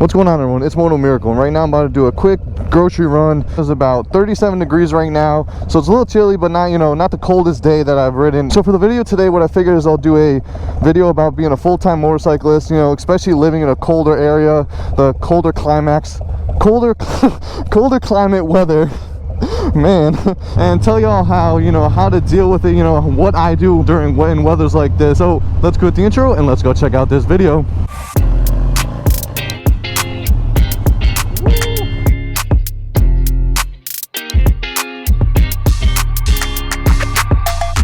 What's going on, everyone? It's MotoMiracle, and right now I'm about to do a quick grocery run. It's about 37 degrees right now, so it's a little chilly, but not, not the coldest day that I've ridden. So for the video today, what I figured is I'll do a video about being a full-time motorcyclist, especially living in a colder area, the colder climate weather. Man, and tell y'all how how to deal with it, what I do during when weather's like this. So let's go with the intro and let's go check out this video.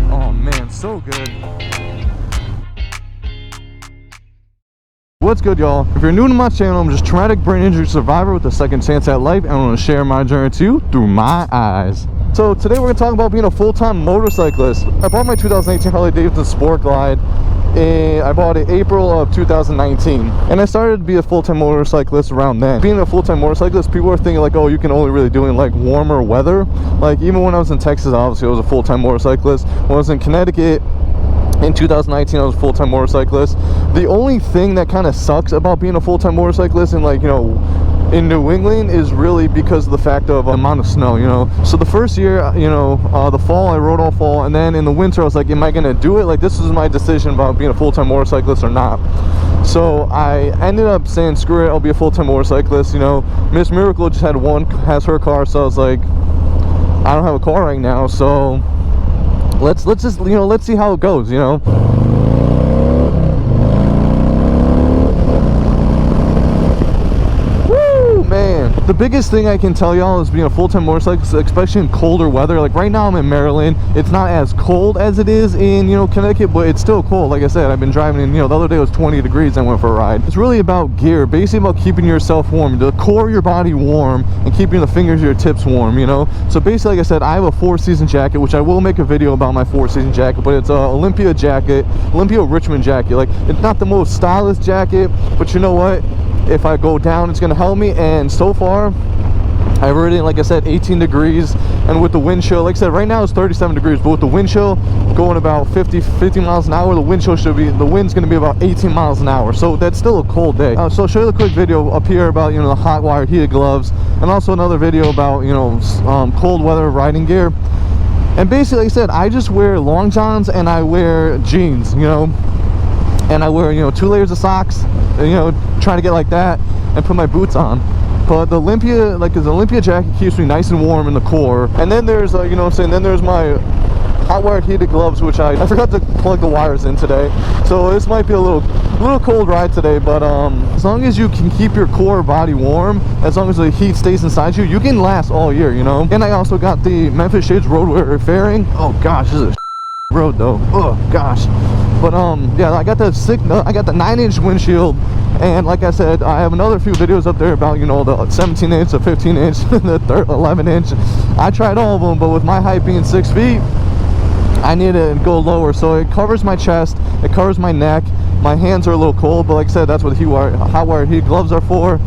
Oh man, so good. What's good, y'all? If you're new to my channel, I'm just a traumatic brain injury survivor with a second chance at life, and I want to share my journey to you through my eyes. So today we're going to talk about being a full-time motorcyclist. I bought my 2018 Harley-Davidson Sport Glide. I bought it April of 2019, and I started to be a full-time motorcyclist around then. Being a full-time motorcyclist, people are thinking like, oh, you can only really do it in like warmer weather. Like even when I was in Texas, obviously I was a full-time motorcyclist. When I was in Connecticut in 2019, I was a full-time motorcyclist. The only thing that kind of sucks about being a full-time motorcyclist in in New England is really because of the fact of the amount of snow, So the first year, the fall, I rode all fall, and then in the winter, I was like, am I gonna do it? Like, this was my decision about being a full-time motorcyclist or not. So I ended up saying, screw it, I'll be a full-time motorcyclist. MotoMiracle just has her car, so I was like, I don't have a car right now, so let's just let's see how it goes. Woo, man, the biggest thing I can tell y'all is being a full-time motorcyclist, especially in colder weather. Like right now I'm in Maryland. It's not as cold as it is in Connecticut, but it's still cold. Like I said, I've been driving in, the other day it was 20 degrees and I went for a ride. It's really about gear, basically about keeping yourself warm, the core of your body warm, and keeping the fingers of your tips warm. So basically, like I said, I have a 4-season jacket, which I will make a video about my 4-season jacket, but it's a Olympia Richmond jacket. Like, it's not the most stylish jacket, but you know what, if I go down, it's gonna help me. And so far I've ridden, like I said, 18 degrees, and with the wind chill, like I said, right now it's 37 degrees, but with the wind chill going about 50 miles an hour, the wind's gonna be about 18 miles an hour, so that's still a cold day. So I'll show you a quick video up here about the hot wire heated gloves, and also another video about cold weather riding gear. And basically, like I said, I just wear long johns and I wear jeans, and I wear 2 layers of socks, trying to get like that, and put my boots on. But the Olympia jacket keeps me nice and warm in the core. And then there's then there's my hot wire heated gloves, which I forgot to plug the wires in today, so this might be a little cold ride today, but as long as you can keep your core body warm, as long as the heat stays inside you, you can last all year. And I also got the Memphis Shades road fairing. Oh gosh, this is a road though. Oh gosh. But yeah, I got the 9-inch windshield, and like I said, I have another few videos up there about the 17-inch, the 15-inch, the 11-inch. I tried all of them, but with my height being 6 feet, I need to go lower, so it covers my chest, it covers my neck. My hands are a little cold, but like I said, that's what hot wire heat gloves are for.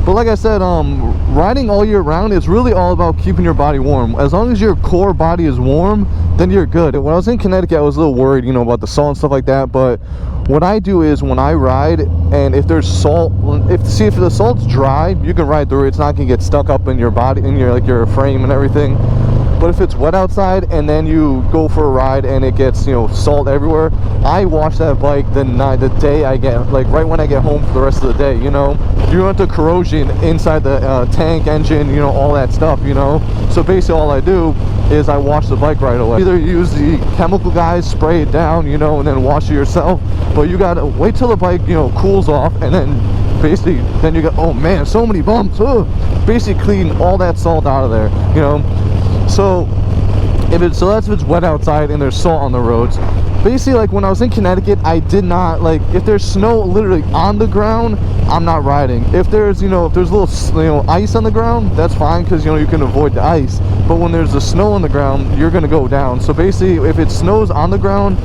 But like I said, riding all year round, it's really all about keeping your body warm. As long as your core body is warm, then you're good. When I was in Connecticut, I was a little worried, about the salt and stuff like that. But what I do is when I ride, and if there's salt, if the salt's dry, you can ride through it. It's not gonna get stuck up in your body, in your frame and everything. But if it's wet outside and then you go for a ride and it gets salt everywhere, I wash that bike the day I get, like right when I get home for the rest of the day. You don't have the corrosion inside the tank, engine, all that stuff. So basically all I do is I wash the bike right away. Either use the chemical guys, spray it down, and then wash it yourself, but you gotta wait till the bike cools off, and then basically you go, oh man, so many bumps. Basically clean all that salt out of there. So that's if it's wet outside and there's salt on the roads. Basically, like when I was in Connecticut, I did not, like, if there's snow literally on the ground, I'm not riding. If there's if there's a little ice on the ground, that's fine, because you can avoid the ice. But when there's the snow on the ground, you're gonna go down. So basically, if it snows on the ground,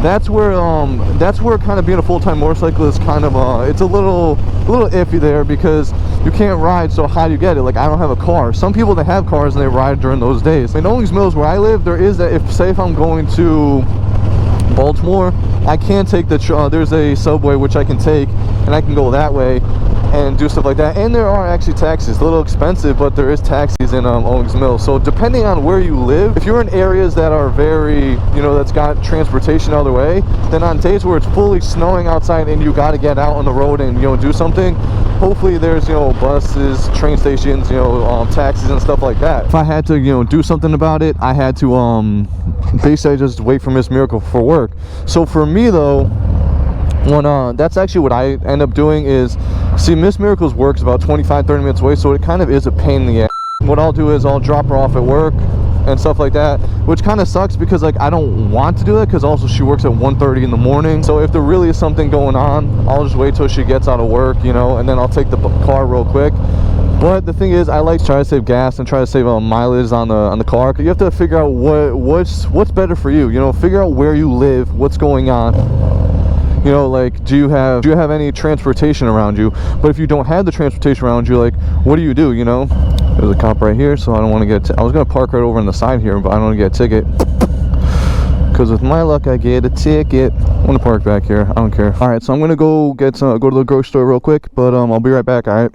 that's where kind of being a full-time motorcyclist kind of it's a little iffy there, because you can't ride so high you get it. Like, I don't have a car. Some people that have cars and they ride during those days. In Owings Mills, where I live, there is that, if I'm going to Baltimore, I can take the there's a subway which I can take, and I can go that way. and do stuff like that. And there are actually taxis, a little expensive, but there is taxis in Owings Mills. So depending on where you live, if you're in areas that are very, you know, that's got transportation other way, then on days where it's fully snowing outside and you got to get out on the road and, you know, do something, hopefully there's, you know, buses, train stations, you know, taxis and stuff like that. If I had to, you know, do something about it, I had to basically just wait for MotoMiracle for work. So for me though, when that's actually what I end up doing is, see, MotoMiracle's work's about 25-30 minutes away, so it kind of is a pain in the ass. What I'll do is I'll drop her off at work and stuff like that, which kind of sucks because, like, I don't want to do that because also she works at 1:30 in the morning. So if there really is something going on, I'll just wait till she gets out of work, you know, and then I'll take the car real quick. But the thing is, I like to try to save gas and try to save mileage on the car. You have to figure out what's better for you. You know, figure out where you live, what's going on. You know, like, do you have any transportation around you? But if you don't have the transportation around you, like, what do? You know, there's a cop right here, so I don't want to get. I was gonna park right over on the side here, but I don't want to get a ticket. Because with my luck, I get a ticket. I'm gonna park back here. I don't care. All right, so I'm gonna go to the grocery store real quick, but I'll be right back. All right.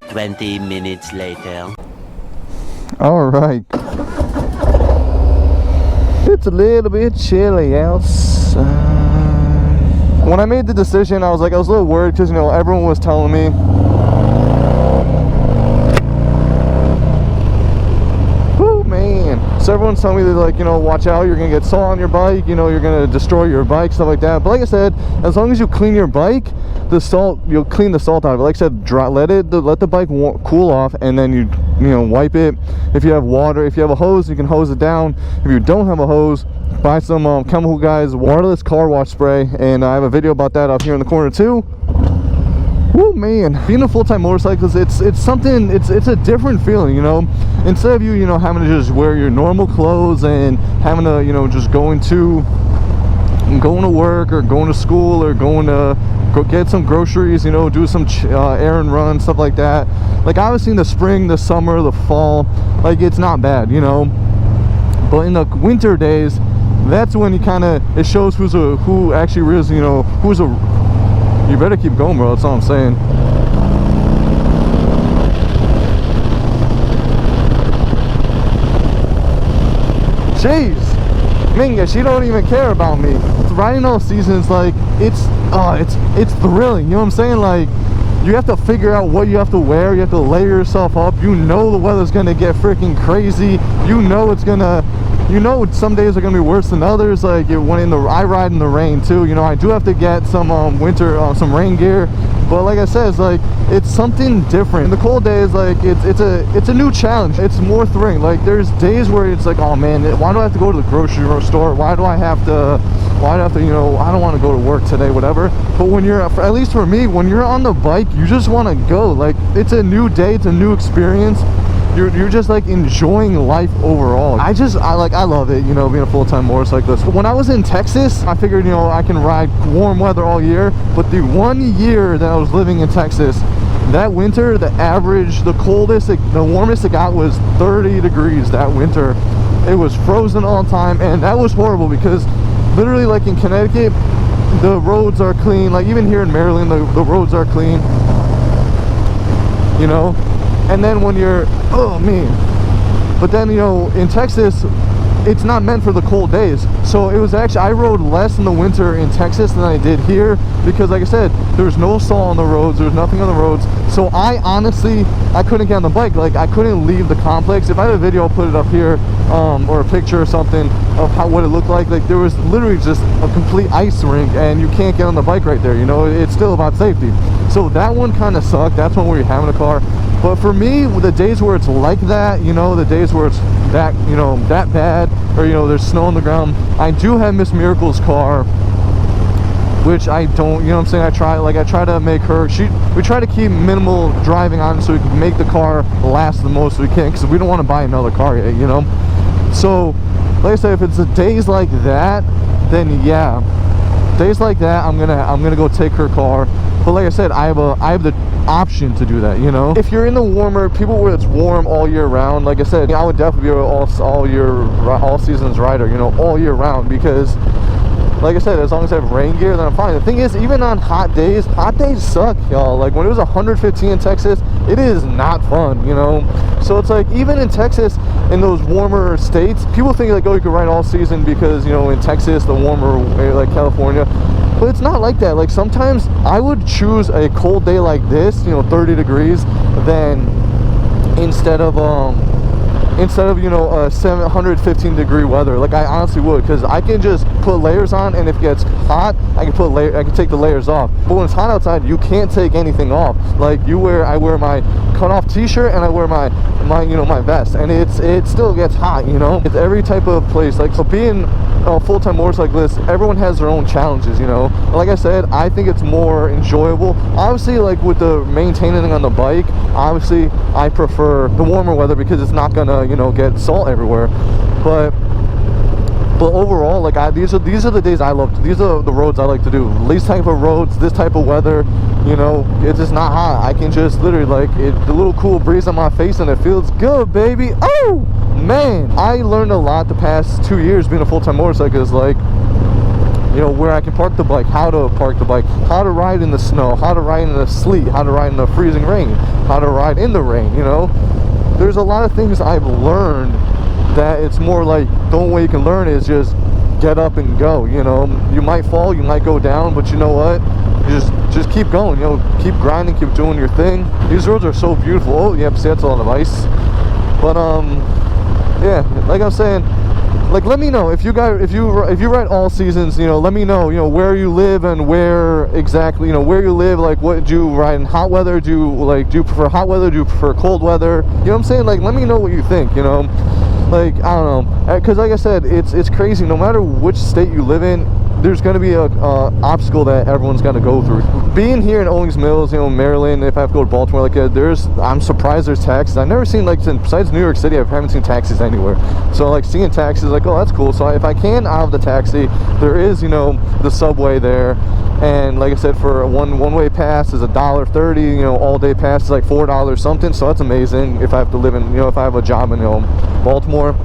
20 minutes later. All right. It's a little bit chilly outside. When I made the decision, I was a little worried because, you know, everyone was telling me, whoo, man. So everyone's telling me that, like, you know, watch out, you're gonna get salt on your bike, you know, you're gonna destroy your bike, stuff like that. But like I said, as long as you clean your bike, the salt, you'll clean the salt out of it. Like I said, let the bike cool off, and then you know, wipe it. If you have water, if you have a hose, you can hose it down. If you don't have a hose, buy some Chemical Guys wireless car wash spray, and I have a video about that up here in the corner too. Woo, man, being a full-time motorcyclist, it's something, it's a different feeling, you know. Instead of you know, having to just wear your normal clothes and having to, you know, just going to work or going to school or going to go get some groceries, you know, do some errand run, stuff like that. Like, obviously in the spring, the summer, the fall, like, it's not bad, you know. But in the winter days, that's when you kind of, it shows who actually is, you know, who's a. You better keep going, bro. That's all I'm saying. Jeez, Minga, she don't even care about me. Riding all seasons, like, it's thrilling. You know what I'm saying? Like, you have to figure out what you have to wear. You have to layer yourself up. You know the weather's gonna get freaking crazy. You know it's gonna. You know, some days are gonna be worse than others. Like, I ride in the rain too. You know, I do have to get some winter, some rain gear. But like I said, it's like, it's something different. In the cold days, like, it's a new challenge. It's more thrilling. Like, there's days where it's like, oh man, why do I have to go to the grocery store? Why do I have to, you know, I don't want to go to work today, whatever. But when you're, at least for me, when you're on the bike, you just want to go. Like, it's a new day, it's a new experience. You're just, like, enjoying life overall. I love it, you know, being a full-time motorcyclist. When I was in Texas, I figured, you know, I can ride warm weather all year. But the 1 year that I was living in Texas, that winter, the average, the coldest, the warmest it got was 30 degrees that winter. It was frozen all the time, and that was horrible because literally, like, in Connecticut, the roads are clean. Like, even here in Maryland, the roads are clean, you know. And then when you're, oh man, but then, you know, in Texas, it's not meant for the cold days. So it was actually, I rode less in the winter in Texas than I did here because, like I said, there's no salt on the roads, there's nothing on the roads. So I honestly, I couldn't get on the bike. Like, I couldn't leave the complex. If I have a video, I'll put it up here, or a picture or something of what it looked like. Like, there was literally just a complete ice rink and you can't get on the bike right there, you know. It's still about safety. So that one kind of sucked. That's one where you're having a car. But for me, the days where it's like that, you know, the days where it's that, you know, that bad, or, you know, there's snow on the ground, I do have Miss Miracle's car, which I don't, you know what I'm saying, I try to make her, we try to keep minimal driving on so we can make the car last the most we can, because we don't want to buy another car yet, you know. So, like I said, if it's the days like that, then yeah, days like that, I'm gonna go take her car. But like I said, I have the option to do that, you know. If you're in the warmer, people where it's warm all year round, like I said, I would definitely be an all seasons rider, you know, all year round, because like I said, as long as I have rain gear, then I'm fine. The thing is, even on hot days suck, y'all. Like when it was 115 in Texas, it is not fun, you know. So it's like, even in Texas, in those warmer states, people think like, oh, you can ride all season because, you know, in Texas, the warmer, like California. But it's not like that. Like sometimes I would choose a cold day like this, you know, 30 degrees, than instead of you know 715 degree weather. Like I honestly would, because I can just put layers on, and if it gets hot, I can take the layers off. But when it's hot outside, you can't take anything off. Like I wear my cut-off t-shirt, and I wear my you know, my vest, and it still gets hot, you know. It's every type of place. Like, so being a full-time motorcyclist, everyone has their own challenges, you know. Like I said, I think it's more enjoyable. Obviously, like with the maintaining on the bike, obviously I prefer the warmer weather because it's not gonna, you know, get salt everywhere. But overall, like these are the days I love. These are the roads I like to do. These type of roads, this type of weather, you know, it's just not hot. I can just literally, like, the little cool breeze on my face, and it feels good, baby. Oh man, I learned a lot the past 2 years being a full-time motorcyclist. Like, you know, where I can park the bike, how to park the bike, how to ride in the snow, how to ride in the sleet, how to ride in the freezing rain, how to ride in the rain, you know. There's a lot of things I've learned that it's more like, the only way you can learn is just get up and go, you know. You might fall, you might go down, but you know what? You just keep going, you know, keep grinding, keep doing your thing. These roads are so beautiful. Oh, yep, see, that's a lot of ice. But yeah, like I'm saying, like, let me know if you ride all seasons, you know. Let me know, you know, where you live and where exactly, you know, where you live. Like, what do you ride in hot weather? Do you prefer hot weather? Do you prefer cold weather? You know what I'm saying? Like, let me know what you think, you know. Like, I don't know, because like I said, it's crazy. No matter which state you live in, there's going to be a obstacle that everyone's got to go through. Being here in Owings Mills, you know, Maryland, if I have to go to Baltimore, like, I'm surprised there's taxis. I've never seen, like, besides New York City, I haven't seen taxis anywhere. So, like, seeing taxis, like, oh, that's cool. So if I can, I'll have the taxi. There is, you know, the subway there. And like I said, for a one-way pass is $1.30, you know, all-day pass is like $4 something. So that's amazing if I have to live in, you know, if I have a job in, you know, Baltimore.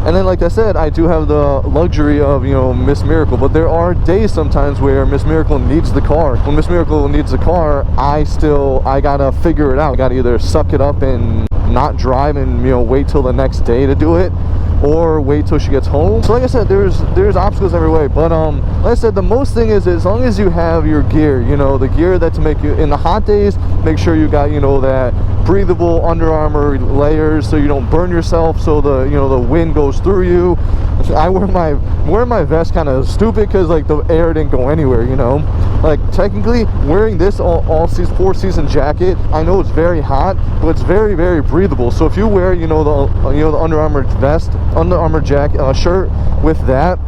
And then, like I said, I do have the luxury of, you know, MotoMiracle, but there are days sometimes where MotoMiracle needs the car. When MotoMiracle needs the car, I gotta figure it out. I gotta either suck it up and not drive and, you know, wait till the next day to do it, or wait till she gets home. So like I said, there's obstacles every way. But like I said, the most thing is, as long as you have your gear, you know, the gear that to make you in the hot days, make sure you got, you know, that breathable Under Armour layers so you don't burn yourself, so the, you know, the wind goes through you. I wear my vest kind of stupid because, like, the air didn't go anywhere, you know. Like, technically wearing this all season 4-season jacket, I know it's very hot, but it's very, very breathable. So if you wear, you know, the Under Armour vest, Under Armour jacket, shirt with that,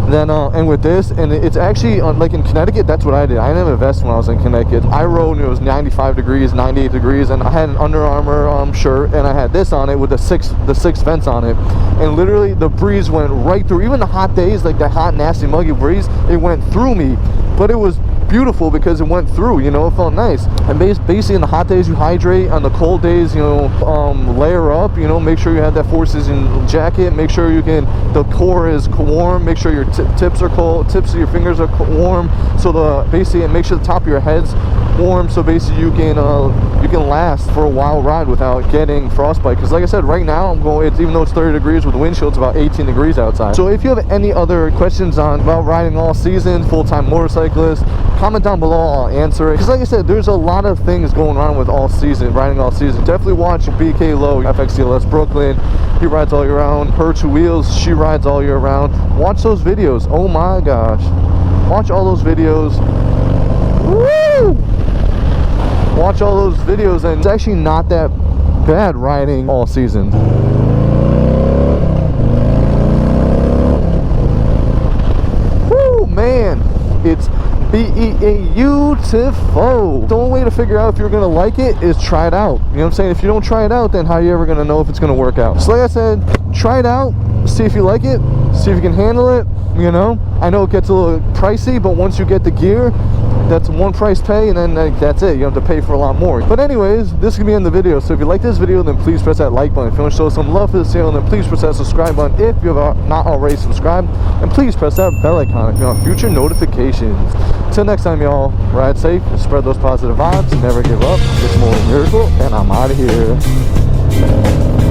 then and with this, and it's actually like in Connecticut, that's what I did. I didn't have a vest when I was in Connecticut. I rode, and it was 95 degrees, 98 degrees, and I had an Under Armour shirt, and I had this on it with the six vents on it, and literally the breeze went right through. Even the hot days, like the hot, nasty, muggy breeze, it went through me, but it was beautiful because it went through, you know. It felt nice. And basically in the hot days you hydrate, on the cold days, you know, layer up, you know, make sure you have that 4-season jacket, make sure the core is warm, make sure your tips are cold, tips of your fingers are warm, so and make sure the top of your head's warm, so basically you can last for a while ride without getting frostbite. Because like I said, right now even though it's 30 degrees with the windshield, it's about 18 degrees outside. So if you have any other questions about riding all season, full-time motorcyclist, comment down below, I'll answer it. Because like I said, there's a lot of things going on with riding all season. Definitely watch BK Low, FXCLS Brooklyn. He rides all year round. Her Two Wheels, she rides all year round. Watch those videos. Oh my gosh, watch all those videos. Woo! Watch all those videos, and it's actually not that bad riding all season. Woo, man, it's beautiful. The only way to figure out if you're gonna like it is try it out. You know what I'm saying? If you don't try it out, then how are you ever gonna know if it's gonna work out? So like I said, try it out, see if you like it, see if you can handle it, you know. I know it gets a little pricey, but once you get the gear, that's one price pay, and then that's it. You don't have to pay for a lot more. But anyways, this is gonna be in the video. So if you like this video, then please press that like button. If you want to show some love for this channel, then please press that subscribe button if you have not already subscribed, and please press that bell icon if you want future notifications. Till next time, y'all, ride safe, spread those positive vibes, never give up. It's MotoMiracle, and I'm out of here.